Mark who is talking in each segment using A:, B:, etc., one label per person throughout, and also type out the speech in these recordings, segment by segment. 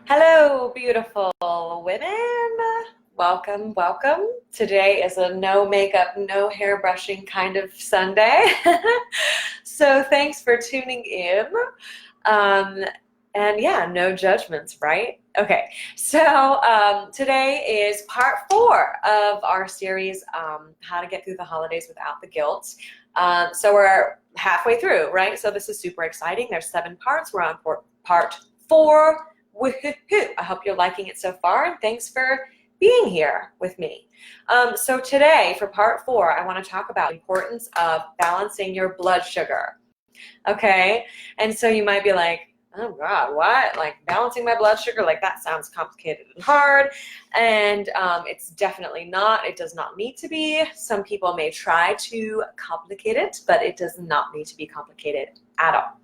A: Hello, beautiful women. Welcome, welcome. Today is a no makeup, no hair brushing kind of Sunday. So thanks for tuning in. Um, and yeah, no judgments, right? Okay, so today is part 4 of our series, How to Get Through the Holidays Without the Guilt. So we're halfway through, right? So this is super exciting. There's 7 parts. We're on part 4. Woohoo! I hope you're liking it so far, and thanks for being here with me. So today, for part 4, I want to talk about the importance of balancing your blood sugar. Okay, and so you might be like, oh God, what? Like balancing my blood sugar? Like that sounds complicated and hard. And it's definitely not. It does not need to be. Some people may try to complicate it, but it does not need to be complicated at all.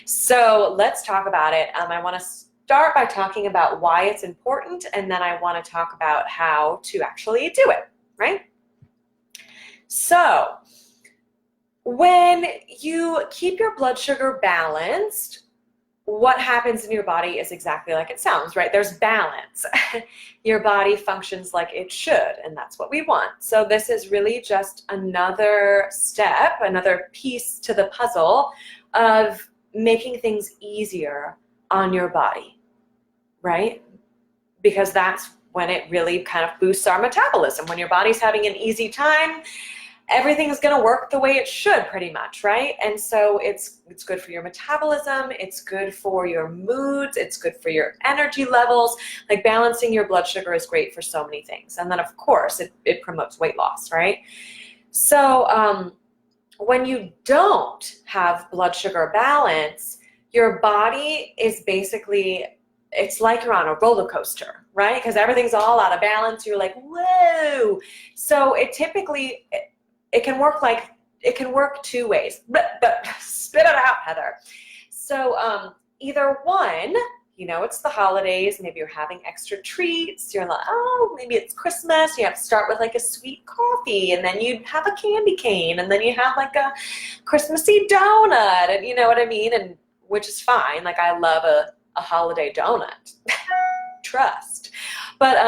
A: So let's talk about it. I want to start by talking about why it's important, and then I want to talk about how to actually do it, right? So when you keep your blood sugar balanced, what happens in your body is exactly like it sounds, right? There's balance. Your body functions like it should, and that's what we want. So this is really just another step, another piece to the puzzle of making things easier on your body, right? Because that's when it really kind of boosts our metabolism. When your body's having an easy time, everything's going to work the way it should pretty much, right? And so it's good for your metabolism, it's good for your moods, it's good for your energy levels. Like balancing your blood sugar is great for so many things. And then of course it promotes weight loss, right? So when you don't have blood sugar balance, your body is basically, it's like you're on a roller coaster, right? Because everything's all out of balance. You're like, whoa. So it typically, it can work 2 ways. But spit it out, Heather. So either one, it's the holidays, maybe you're having extra treats, you're like, oh, maybe it's Christmas, you have to start with like a sweet coffee, and then you have a candy cane, and then you have like a Christmassy donut, and you know what I mean? And which is fine. Like I love a holiday donut. Trust. But,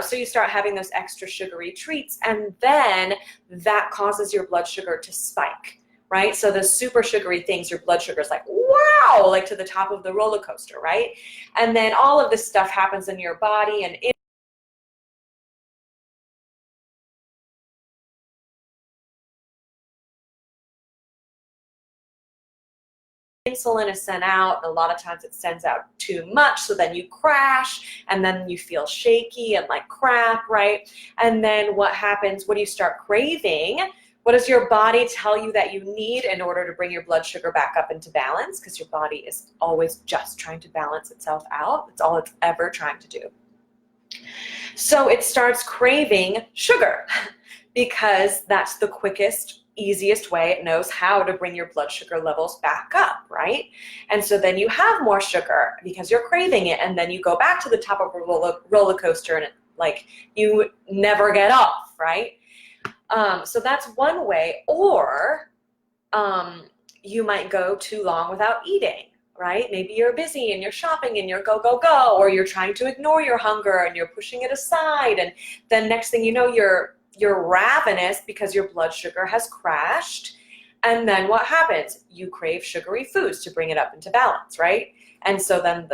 A: so you start having those extra sugary treats, and then that causes your blood sugar to spike, right? So the super sugary things, your blood sugar is like, wow, like to the top of the roller coaster, right? And then all of this stuff happens in your body, and insulin is sent out, and a lot of times it sends out too much, so then you crash, and then you feel shaky and like crap, right? And then what happens when you start craving? What does your body tell you that you need in order to bring your blood sugar back up into balance? Because your body is always just trying to balance itself out. It's all it's ever trying to do. So it starts craving sugar because that's the quickest, easiest way it knows how to bring your blood sugar levels back up, right? And so then you have more sugar because you're craving it, and then you go back to the top of a roller coaster, and you never get off, right? So that's one way. Or you might go too long without eating, right? Maybe you're busy and you're shopping and you're go, or you're trying to ignore your hunger and you're pushing it aside, and then next thing you know, you're ravenous because your blood sugar has crashed. And then what happens? You crave sugary foods to bring it up into balance, right? And so then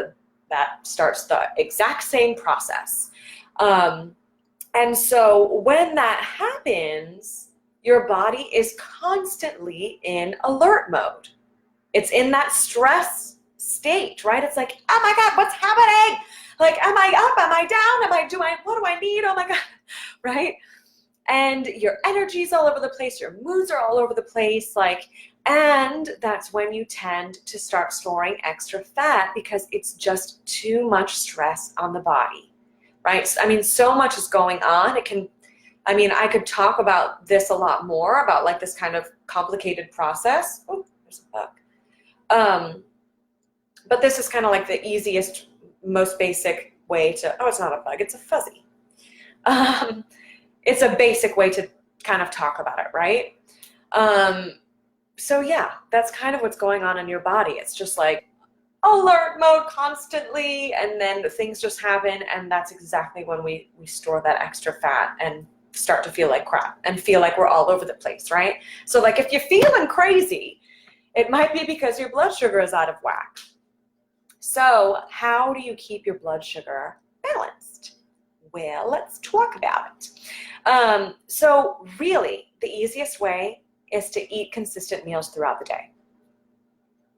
A: that starts the exact same process. And so when that happens, your body is constantly in alert mode. It's in that stress state, right? It's like, oh my God, what's happening? Like, am I up? Am I down? What do I need? Oh my God, right? And your energy's all over the place, your moods are all over the place, and that's when you tend to start storing extra fat because it's just too much stress on the body, right? I mean, so much is going on. I could talk about this a lot more, about like this kind of complicated process. Oh, there's a bug. But this is kind of like the easiest, most basic way to, oh, it's not a bug, it's a fuzzy. It's a basic way to kind of talk about it, right? So yeah, that's kind of what's going on in your body. It's just like alert mode constantly, and then things just happen, and that's exactly when we store that extra fat and start to feel like crap and feel like we're all over the place, right? So like if you're feeling crazy, it might be because your blood sugar is out of whack. So how do you keep your blood sugar balanced? Well, let's talk about it. So really, the easiest way is to eat consistent meals throughout the day,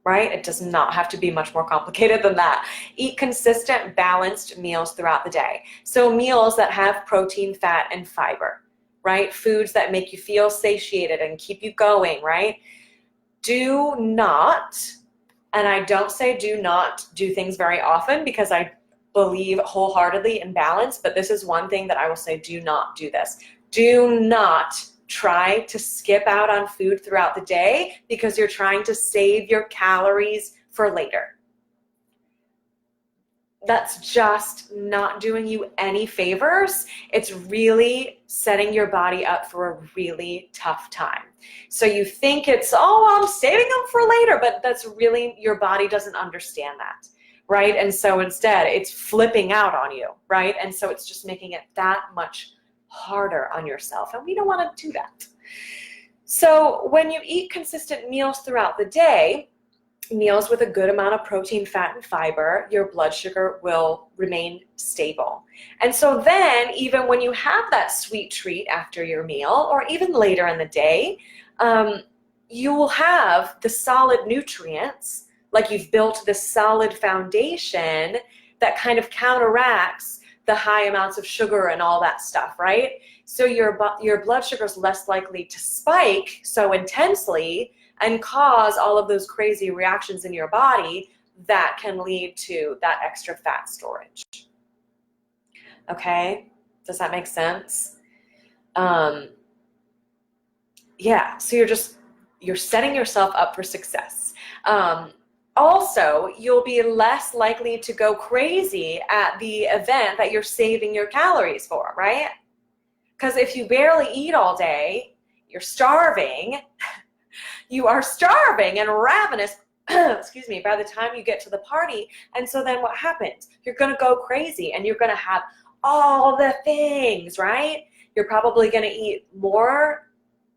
A: right? It does not have to be much more complicated than that. Eat consistent, balanced meals throughout the day. So meals that have protein, fat, and fiber, right? Foods that make you feel satiated and keep you going, right? Do not, and I don't say do not do things very often because I believe wholeheartedly in balance, but this is one thing that I will say, do not do this. Do not try to skip out on food throughout the day because you're trying to save your calories for later. That's just not doing you any favors. It's really setting your body up for a really tough time. So you think it's, oh, I'm saving them for later, but that's really, your body doesn't understand that, right? And so instead it's flipping out on you, right? And so it's just making it that much harder on yourself, and we don't want to do that. So when you eat consistent meals throughout the day, meals with a good amount of protein, fat, and fiber, your blood sugar will remain stable. And so then even when you have that sweet treat after your meal or even later in the day, you will have the solid nutrients, like you've built this solid foundation that kind of counteracts the high amounts of sugar and all that stuff, right? So your blood sugar is less likely to spike so intensely and cause all of those crazy reactions in your body that can lead to that extra fat storage. Okay, does that make sense? Yeah, so you're setting yourself up for success. Also, you'll be less likely to go crazy at the event that you're saving your calories for, right? Because if you barely eat all day, you're starving. You are starving and ravenous, excuse me, by the time you get to the party. And so then what happens? You're going to go crazy and you're going to have all the things, right? You're probably going to eat more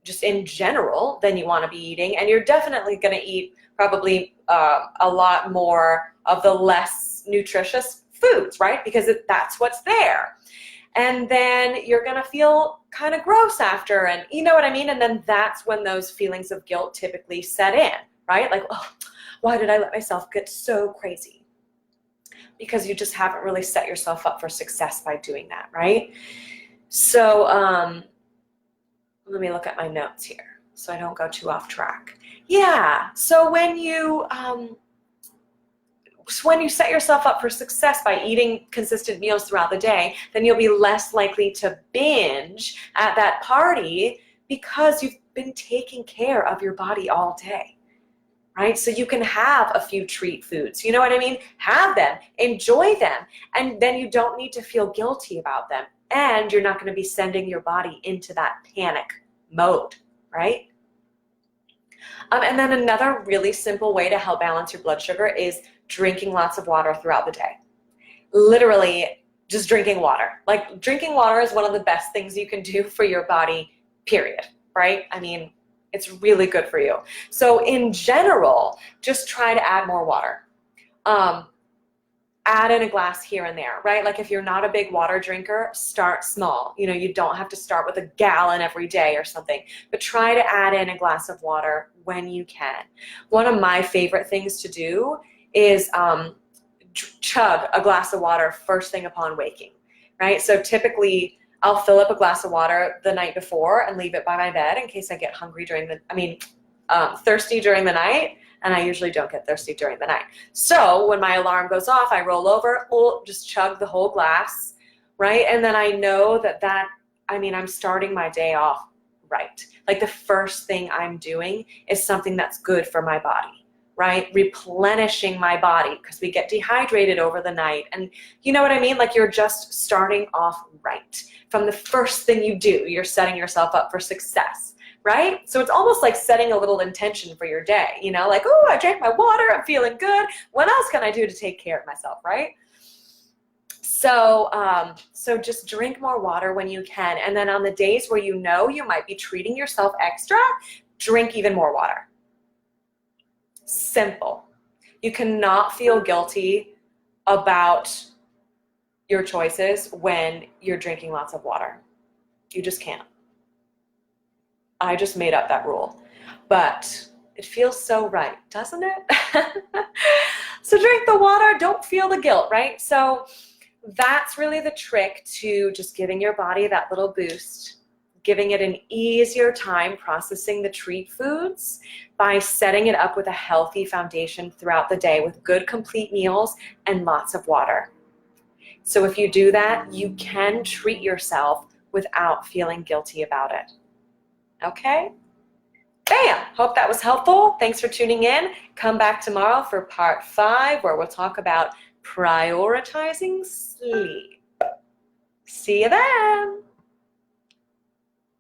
A: just in general than you want to be eating. And you're definitely going to eat probably a lot more of the less nutritious foods, right? Because that's what's there. And then you're going to feel kind of gross after, and you know what I mean? And then that's when those feelings of guilt typically set in, right? Like, oh, why did I let myself get so crazy? Because you just haven't really set yourself up for success by doing that, right? So let me look at my notes here so I don't go too off track. Yeah, so when you set yourself up for success by eating consistent meals throughout the day, then you'll be less likely to binge at that party because you've been taking care of your body all day, right? So you can have a few treat foods, you know what I mean? Have them, enjoy them, and then you don't need to feel guilty about them, and you're not going to be sending your body into that panic mode, right? And then another really simple way to help balance your blood sugar is drinking lots of water throughout the day. Literally just drinking water. Like drinking water is one of the best things you can do for your body, period, right? I mean, it's really good for you. So in general, just try to add more water. Add in a glass here and there, right? Like if you're not a big water drinker, start small. You know, you don't have to start with a gallon every day or something, but try to add in a glass of water when you can. One of my favorite things to do is chug a glass of water first thing upon waking, right? So typically I'll fill up a glass of water the night before and leave it by my bed in case I get hungry thirsty during the night. And I usually don't get thirsty during the night. So when my alarm goes off, I roll over, just chug the whole glass, right? And then I know I'm starting my day off right. Like the first thing I'm doing is something that's good for my body, right? Replenishing my body, because we get dehydrated over the night. And you know what I mean? Like you're just starting off right. From the first thing you do, you're setting yourself up for success. right? So it's almost like setting a little intention for your day, you know, like, oh, I drank my water, I'm feeling good. What else can I do to take care of myself, right? So, so just drink more water when you can. And then on the days where you know you might be treating yourself extra, drink even more water. Simple. You cannot feel guilty about your choices when you're drinking lots of water. You just can't. I just made up that rule, but it feels so right, doesn't it? So drink the water, don't feel the guilt, right? So that's really the trick to just giving your body that little boost, giving it an easier time processing the treat foods by setting it up with a healthy foundation throughout the day with good complete meals and lots of water. So if you do that, you can treat yourself without feeling guilty about it. Okay? Bam! Hope that was helpful. Thanks for tuning in. Come back tomorrow for part 5 where we'll talk about prioritizing sleep. See you then.